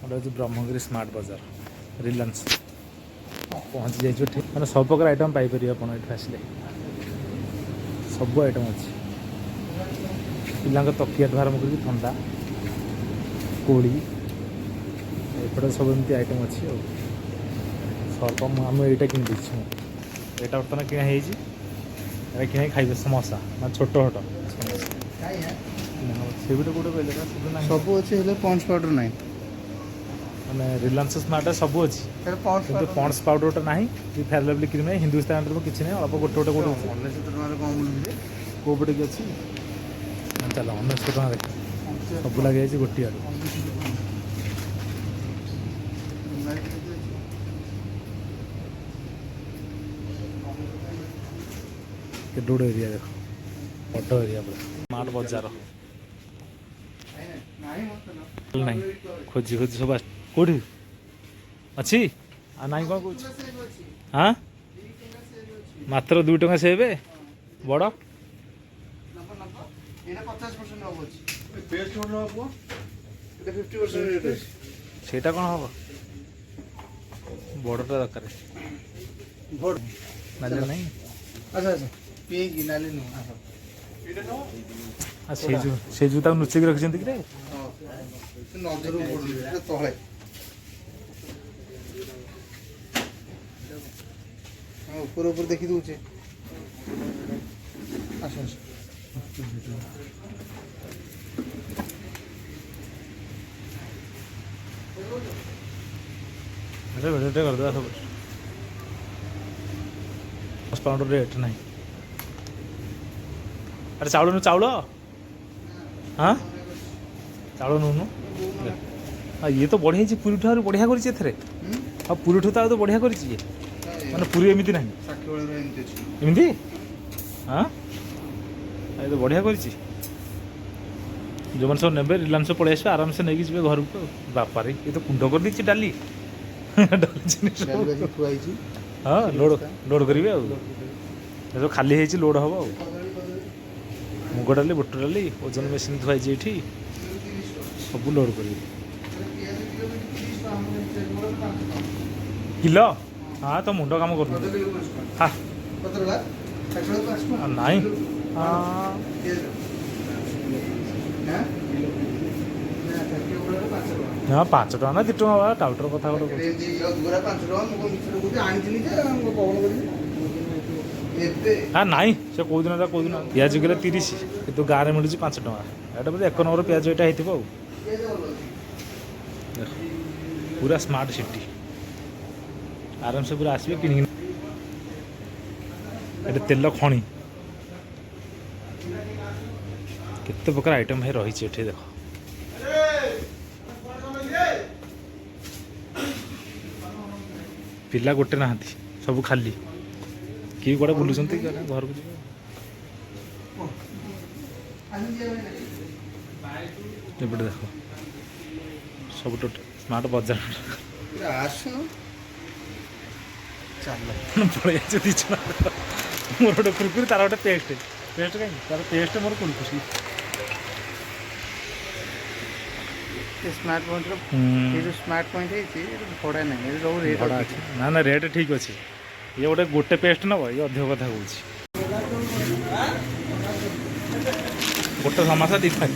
गोटे हूँ ब्रह्मगिरी स्मार्ट बाजार रिलायंस पहुँची जाइए ठीक मैंने सब प्रकार आइटम पाइपर आप आसले सब आइटम अच्छी पिला तकिया ठू आरम्भ कर थंडा कोड़ी एपटे सब एमती आइटम अच्छी सर्प आम यहाँ कि यहाँ बर्तमान किଣା किଣା खाइबे समोसा ना छोट छोट से भी गोटे कहले सब अच्छे पॉन्स पाउडर ना मैंने रिलायंस स्मार्ट सब अच्छी किंतु पॉन्स पाउडर ना फेयर लवली क्रीम ना हिंदुस्तान किसी ना अल्प गोटे गोटे गोटे कौपटे की अच्छी चल 19 टका देख सब लगे गोटे आड़ केडोड़ एरिया देख बड़ एरिया पूरा स्मार्ट बाजार ना खोजी खोजी सब कौटी अच्छी ना कौन कौच हाँ मात्र 2 टका से बड़ सेटा कौन हम बड़टा दरकार नहीं अच्छा अच्छा से जो नुचेक रखी कि नजर तले ऊपर ऊपर देखी दूचे आस करदे सब 10 पाउंड रेट नहीं अरे चाउल नु चाउल हाँ चाउल नुनु ये तो बढ़िया पुरी ठार बढ़िया कर पुरी ठू तो बढ़िया कर मैंने पुरी एमती ना एमती हाँ ये तो बढ़िया कर जो मैंने सब ने रिलायंस पलि आस आराम से नहीं जी घर को बापारे ये तो कुंड कर दी डाली हाँ लोड लोड करेंगे तो खाली है लोड हम मुग डाली बुट डाली ओजन मेसीन थुआई ये सब लोड कर किलो हाँ तो मुंड काम कर नाई हाँ 5 टका ना 2 टका टाउटर कथा हाँ नाई से कौ दिन पिज किलो 30 कि गाँव में मिलूँ 5 टका एटा बोधे 1 नंबर पिज यहाँ हो पूरा स्मार्ट सिटी आराम से पूरा आसवे कि तेल खणी केते प्रकार आइटम है रही देख पिला गोटे ना सब खाली किए कड़े बुलूँ घर को एपटे देख सब टोटल स्मार्ट बाजार पड़े दीज मोर गोटे कुरकुरी तार गोटे पेस्ट पेस्ट कहीं तार पेस्ट मोर कुरकुरी स्मार्ट पॉइंट स्मार्ट पॉइंट है भड़ा ना ना ना रेट ठीक अच्छे ये गोटे गोटे पेस्ट नब ये अधिक कथा कौच गोटे समोसा 2 फाइल